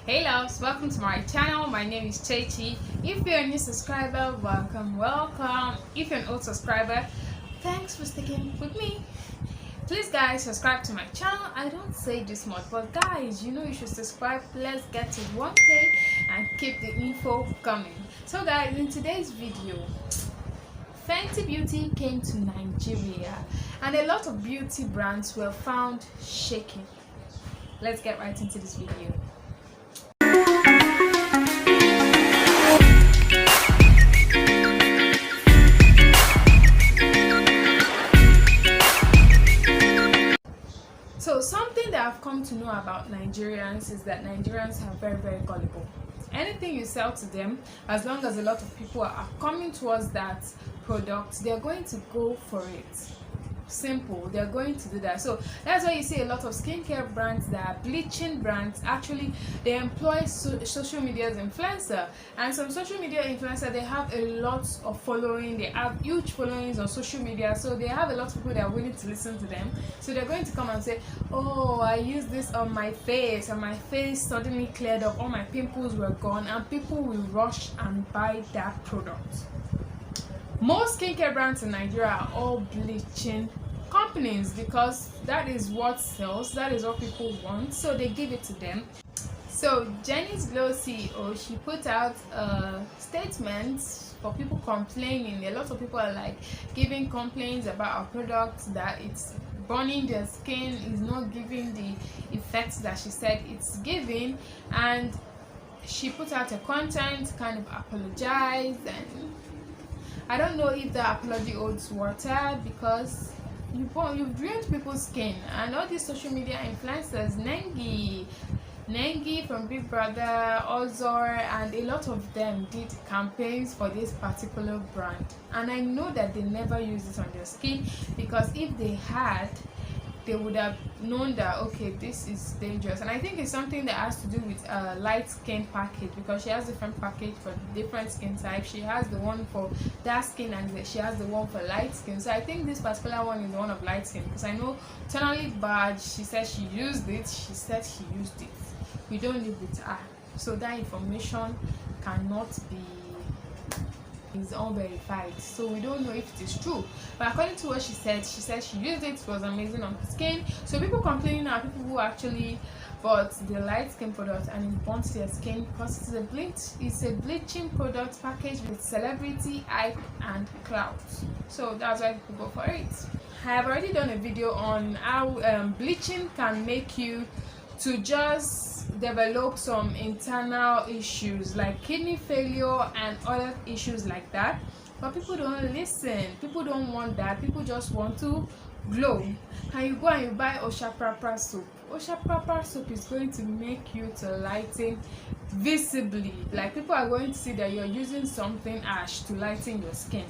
Hey loves, welcome to my channel. My name is Chechi. If you're a new subscriber, welcome. If you're an old subscriber, thanks for sticking with me. Please guys, subscribe to my channel. I don't say this much, but guys, you know you should subscribe. Let's get to 1K and keep the info coming. So guys, in today's video, Fenty Beauty came to Nigeria and a lot of beauty brands were found shaking. Let's get right into this video. So something that I've come to know about Nigerians is that Nigerians are very gullible. Anything you sell to them, as long as a lot of people are coming towards that product, they're going to go for it. Simple, they're going to do that. So that's why you see a lot of skincare brands that are bleaching brands. Actually, they employ social media's influencer, and some social media influencer, they have a lot of following. They have huge followings on social media, so they have a lot of people that are willing to listen to them. So they're going to come and say, oh, I used this on my face and my face suddenly cleared up, all my pimples were gone, and people will rush and buy that product. Most skincare brands in Nigeria are all bleaching companies because that is what sells, that is what people want, so they give it to them. So jennysglow CEO, she put out a statement for people complaining. A lot of people are like giving complaints about our products, that it's burning their skin, is not giving the effects that she said it's giving, and she put out a content, kind of apologized, and I don't know if the apology holds water because you've ruined people's skin. And all these social media influencers, Nengi from Big Brother, Ozor, and a lot of them did campaigns for this particular brand. And I know that they never use it on their skin, because if they had, they would have known that okay, this is dangerous. And I think it's something that has to do with a light skin package, because she has different package for different skin types. She has the one for dark skin and she has the one for light skin. So I think this particular one is the one of light skin, because I know Tonally Bad, she said she used it, we don't live with her, so that information cannot be, is unverified, so we don't know if it is true. But according to what she said she used it was amazing on her skin. So people complaining are people who actually bought the light skin product and it burns their skin because it's a bleaching product packaged with celebrity hype and clout. So that's why people go for it. I have already done a video on how bleaching can make you to just develop some internal issues like kidney failure and other issues like that. But people don't listen, people don't want that, people just want to glow. And you go and you buy Osha soap. Osha soap is going to make you to lighten visibly, like people are going to see that you're using something ash to lighten your skin.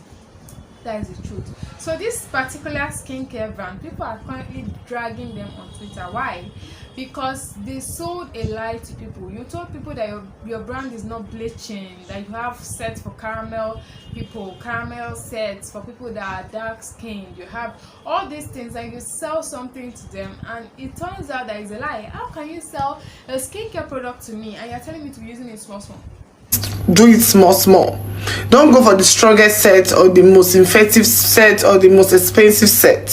That is the truth. So this particular skincare brand, people are currently dragging them on Twitter. Why? Because they sold a lie to people. You told people that your brand is not bleaching, that you have sets for caramel people, caramel sets for people that are dark skinned, you have all these things, and you sell something to them, and it turns out that is a lie. How can you sell a skincare product to me and you're telling me to be using it small? Do it small. Don't go for the strongest set or the most effective set or the most expensive set.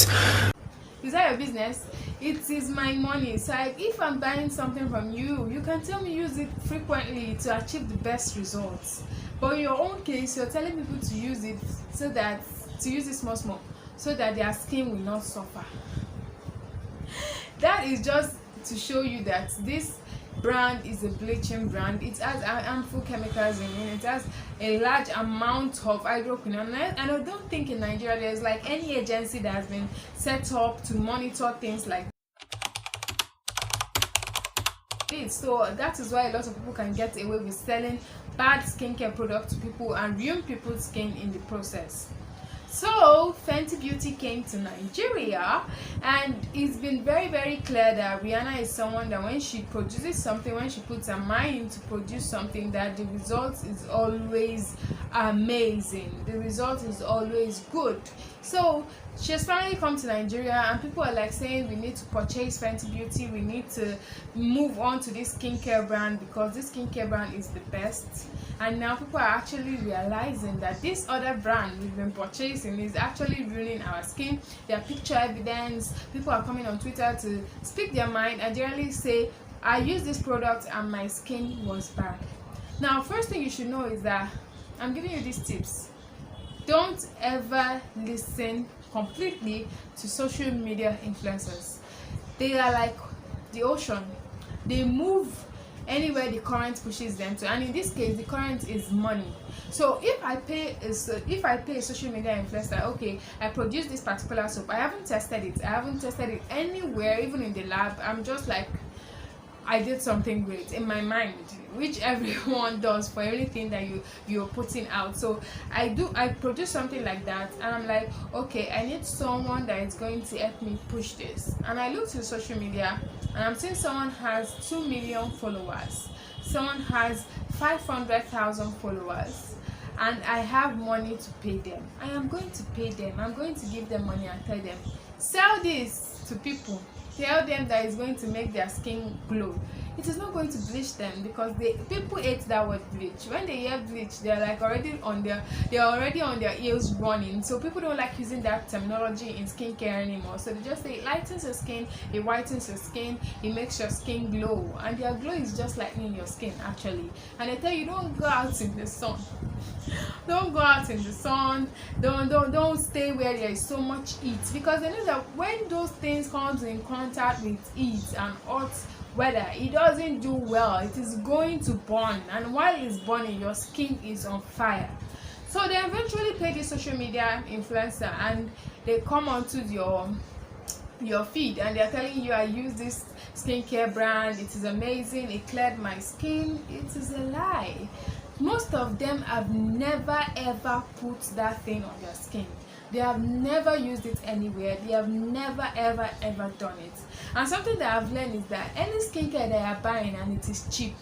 Is that your business? It is my money. So if I'm buying something from you, you can tell me use it frequently to achieve the best results. But in your own case, you're telling people to use it small, so that their skin will not suffer. That is just to show you that this brand is a bleaching brand. It has harmful chemicals in it. It has a large amount of hydroquinone, and I don't think in Nigeria there's like any agency that has been set up to monitor things like this. So that is why a lot of people can get away with selling bad skincare products to people and ruin people's skin in the process. So Fenty Beauty came to Nigeria, and it's been very clear that Rihanna is someone that when she produces something, when she puts her mind to produce something, that the result is always amazing, the result is always good. So she has finally come to Nigeria, and people are like saying we need to purchase Fenty Beauty, we need to move on to this skincare brand because this skincare brand is the best. And now people are actually realizing that this other brand we've been purchasing is actually ruining our skin. There are picture evidence. People are coming on Twitter to speak their mind and generally say, I used this product and my skin was bad. Now, first thing you should know is that I'm giving you these tips. Don't ever listen completely to social media influencers. They are like the ocean. They move anywhere the current pushes them to, and in this case the current is money. So if I pay a social media influencer, okay, I produce this particular soap, I haven't tested it anywhere, even in the lab. I'm just like, I did something great in my mind, which everyone does for everything that you're putting out. So I produce something like that, and I'm like, okay, I need someone that is going to help me push this. And I look to social media, and I'm seeing someone has 2 million followers, someone has 500,000 followers, and I have money to pay them. I am going to pay them. I'm going to give them money and tell them, sell this to people. Tell them that it's going to make their skin glow. It is not going to bleach them, because people hate that word bleach. When they hear bleach, they're already on their ears running. So people don't like using that terminology in skincare anymore. So they just say it lightens your skin, it whitens your skin, it makes your skin glow, and their glow is just lightening your skin actually. And they tell you, don't go out in the sun. Don't go out in the sun. Don't stay where there is so much heat, because they know that when those things comes in contact with heat and hot weather, it doesn't do well. It is going to burn, and while it's burning, your skin is on fire. So they eventually pay this social media influencer, and they come onto your feed, and they're telling you, I use this skincare brand, it is amazing, it cleared my skin. It is a lie. Most of them have never ever put that thing on their skin. They have never used it anywhere. They have never ever done it. And something that I've learned is that any skincare that you're buying and it is cheap,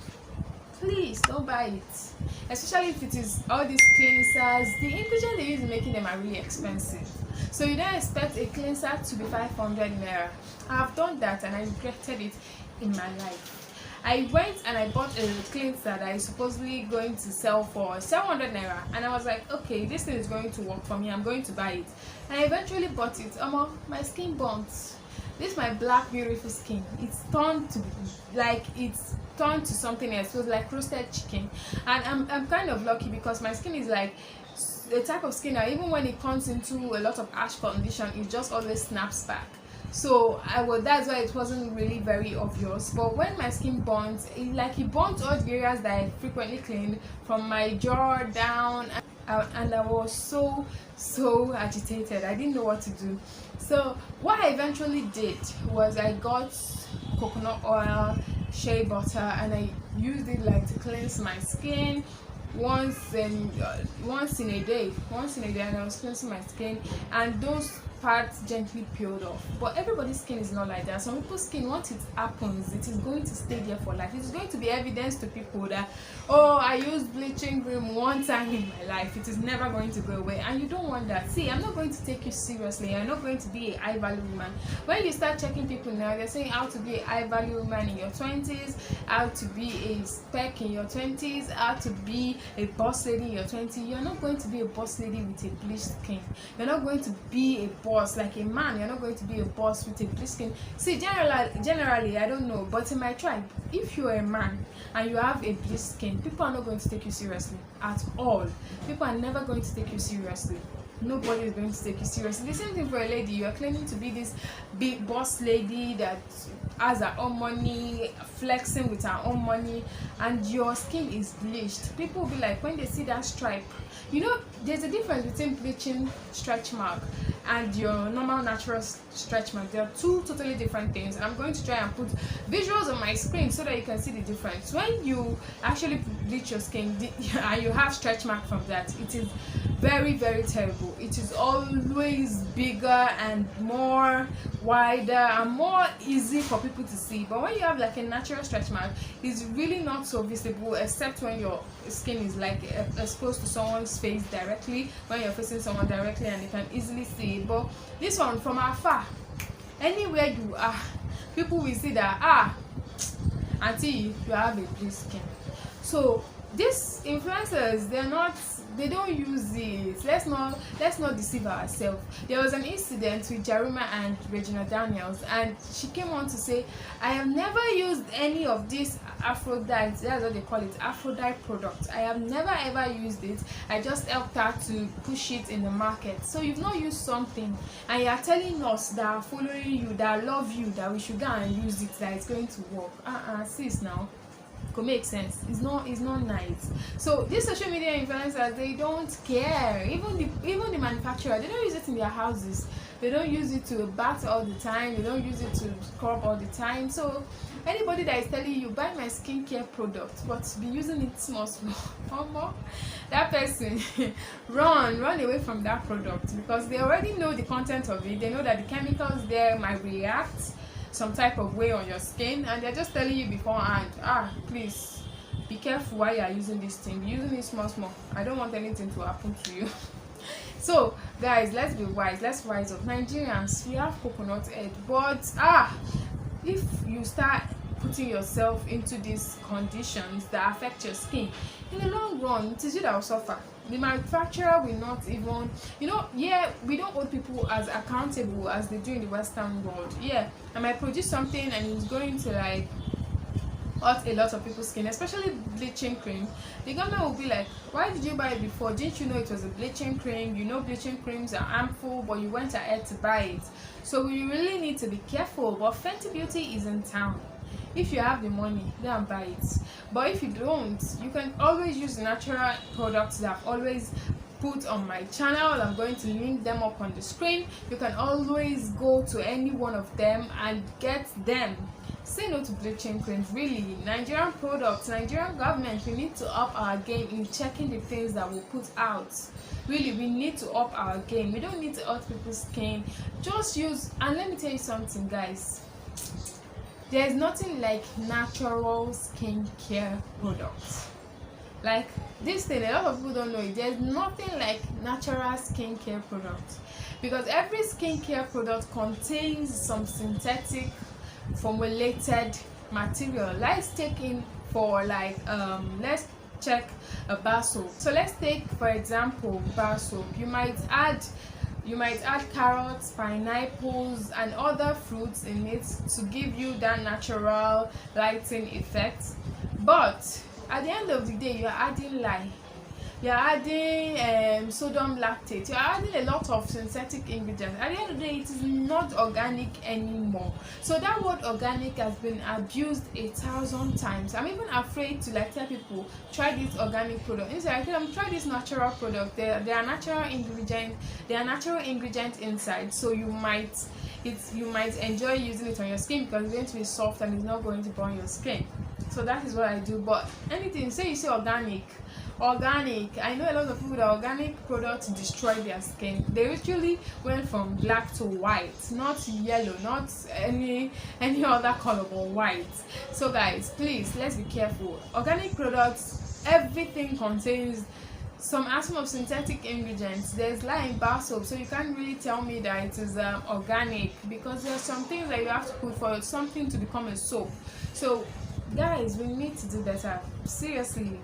please don't buy it. Especially if it is all these cleansers. The ingredients they use in making them are really expensive. So you don't expect a cleanser to be 500 naira. I have done that and I regretted it in my life. I went and I bought a cleanser that is supposedly going to sell for 700 naira, and I was like, okay, this thing is going to work for me, I'm going to buy it. And I eventually bought it. My skin burnt. This is my black beautiful skin. It's turned to something else. It was like roasted chicken. And I'm kind of lucky because my skin is like the type of skin that even when it comes into a lot of harsh condition, it just always snaps back. So that's why it wasn't really very obvious. But when my skin burnt, it burnt all the areas that I frequently cleaned, from my jaw down, and I was so agitated. I didn't know what to do. So what I eventually did was I got coconut oil, shea butter, and I used it to cleanse my skin once in a day, and I was cleansing my skin, and those parts gently peeled off. But everybody's skin is not like that. Some people's skin, once it happens, it is going to stay there for life. It is going to be evidence to people that, oh, I used bleaching cream one time in my life. It is never going to go away, and you don't want that. See, I'm not going to take you seriously. You're not going to be a high value woman. When you start checking people now, they're saying how to be a high value woman in your 20s, how to be a spec in your 20s, how to be a boss lady in your 20s. You're not going to be a boss lady with a bleached skin. You're not going to be a boss like a man. You're not going to be a boss with a bleached skin. See, generally, I don't know, but in my tribe, if you're a man and you have a bleached skin, people are not going to take you seriously at all. People are never going to take you seriously. Nobody is going to take you seriously. The same thing for a lady. You are claiming to be this big boss lady that has her own money, flexing with her own money, and your skin is bleached. People will be like, when they see that stripe, You know, there's a difference between bleaching stretch mark and your normal natural stretch mark. They are two totally different things, and I'm going to try and put visuals on my screen so that you can see the difference. When you actually bleach your skin and you have stretch mark from that, it is very, very terrible. It is always bigger and more wider and more easy for people to see. But when you have like a natural stretch mark, it's really not so visible, except when your skin is like exposed to someone's face directly, when you're facing someone directly and you can easily see it. But this one, from afar, anywhere you are, people will see that until you have a bleached skin. So these influencers, they don't use it. Let's not deceive ourselves. There was an incident with Jaruma and Regina Daniels, and she came on to say, I have never used any of these Aphrodite, that's what they call it, Aphrodite products. I have never ever used it. I just helped her to push it in the market. So you've not used something and you are telling us that are following you, that love you, that we should go and use it, that it's going to work. Sis, now could make sense. It's not nice. So these social media influencers, they don't care. Even the manufacturer, they don't use it in their houses. They don't use it to bath all the time. They don't use it to scrub all the time. So anybody that is telling you buy my skincare product but be using it small, that person run away from that product, because they already know the content of it. They know that the chemicals there might react some type of way on your skin, and they're just telling you beforehand, please be careful while you're using this thing. Be using it small. I don't want anything to happen to you. So guys, let's be wise. Let's rise up. Nigerians, we have coconut head, but if you start putting yourself into these conditions that affect your skin, in the long run, it is you that will suffer. The manufacturer will not even, we don't hold people as accountable as they do in the Western world. I might produce something and it's going to like hurt a lot of people's skin, especially bleaching cream. The government will be like, why did you buy it before? Didn't you know it was a bleaching cream? You know bleaching creams are harmful, but you went ahead to buy it. So we really need to be careful. But Fenty Beauty is in town. If you have the money, go and buy it. But if you don't, you can always use the natural products that I've always put on my channel. I'm going to link them up on the screen. You can always go to any one of them and get them. Say no to bleaching creams. Really, Nigerian products, Nigerian government, we need to up our game in checking the things that we put out. Really, we need to up our game. We don't need to hurt people's skin. Just use, and let me tell you something, guys. There's nothing like natural skincare products. Like this thing, a lot of people don't know it. There's nothing like natural skincare products, because every skincare product contains some synthetic formulated material. Let's take in for like let's check a bar soap. So let's take for example bar soap. You might add carrots, pineapples and other fruits in it to give you that natural lighting effect. But at the end of the day, you're adding lye, you're adding sodium lactate, you're adding a lot of synthetic ingredients. At the end of the day, it is not organic anymore. So that word organic has been abused 1,000 times. I'm even afraid to like tell people try this organic product. Instead I tell them try this natural product. There are natural ingredients inside, so you might enjoy using it on your skin because it's going to be soft and it's not going to burn your skin. So that is what I do. But anything, say you say organic, I know a lot of people that organic products destroy their skin. They usually went from black to white, not yellow, not any other color but white. So guys, please, let's be careful. Organic products, everything contains some atom of synthetic ingredients. There's lye in bar soap, so you can't really tell me that it is organic, because there's some things that you have to put for something to become a soap. So guys, we need to do better. Seriously,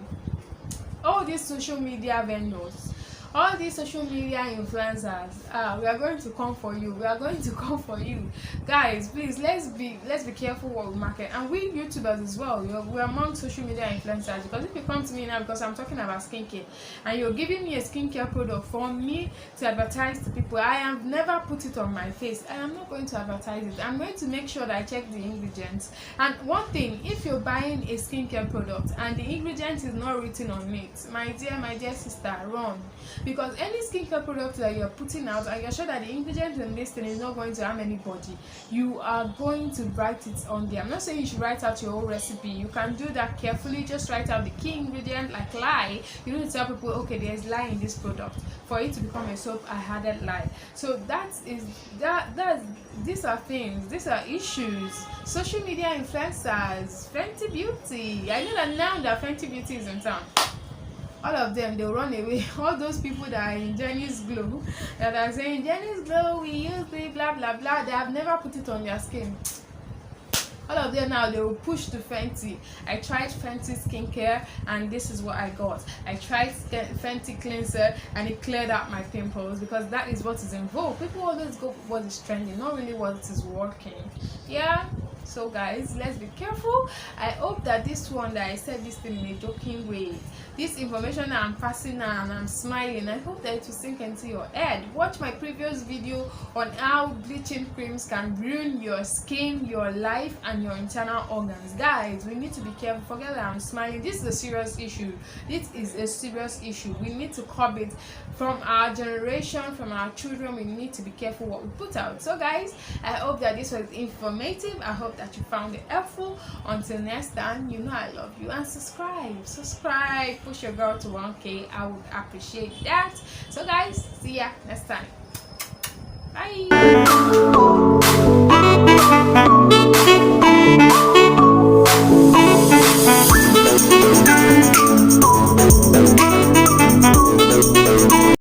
all these social media vendors, all these social media influencers, we are going to come for you, we are going to come for you. Guys, please, let's be careful what we market. And we YouTubers as well, we're among social media influencers. Because if you come to me now because I'm talking about skincare and you're giving me a skincare product for me to advertise to people, I have never put it on my face. I am not going to advertise it. I'm going to make sure that I check the ingredients. And one thing, if you're buying a skincare product and the ingredient is not written on it, my dear sister, run. Because any skincare product that you're putting out and you're sure that the ingredient in this thing is not going to harm anybody, you are going to write it on there. I'm not saying you should write out your whole recipe. You can do that carefully. Just write out the key ingredient, like lye. You need to tell people, okay, there's lye in this product. For it to become a soap, I added lye. So these are things, these are issues. Social media influencers, Fenty Beauty. I know that now that Fenty Beauty is in town, all of them, they'll run away. All those people that are in Jenny's Glow, that are saying Jenny's Glow, we use it, blah blah blah, they have never put it on their skin. All of them now, they will push to Fenty. I tried Fenty skincare and this is what I got. I tried Fenty cleanser and it cleared out my pimples, because that is what is in vogue. People always go for what is trending, not really what is working. Yeah. So guys, let's be careful. I hope that this one, that I said this thing in a joking way, this information that I'm passing now and I'm smiling, I hope that it will sink into your head. Watch my previous video on how bleaching creams can ruin your skin, your life, and your internal organs. Guys, we need to be careful. Forget that I'm smiling. This is a serious issue. This is a serious issue. We need to curb it from our generation, from our children. We need to be careful what we put out. So guys, I hope that this was informative. I hope that you found it helpful. Until next time, you know I love you, and subscribe, push your girl to 1K. I would appreciate that. So guys, see ya next time. Bye.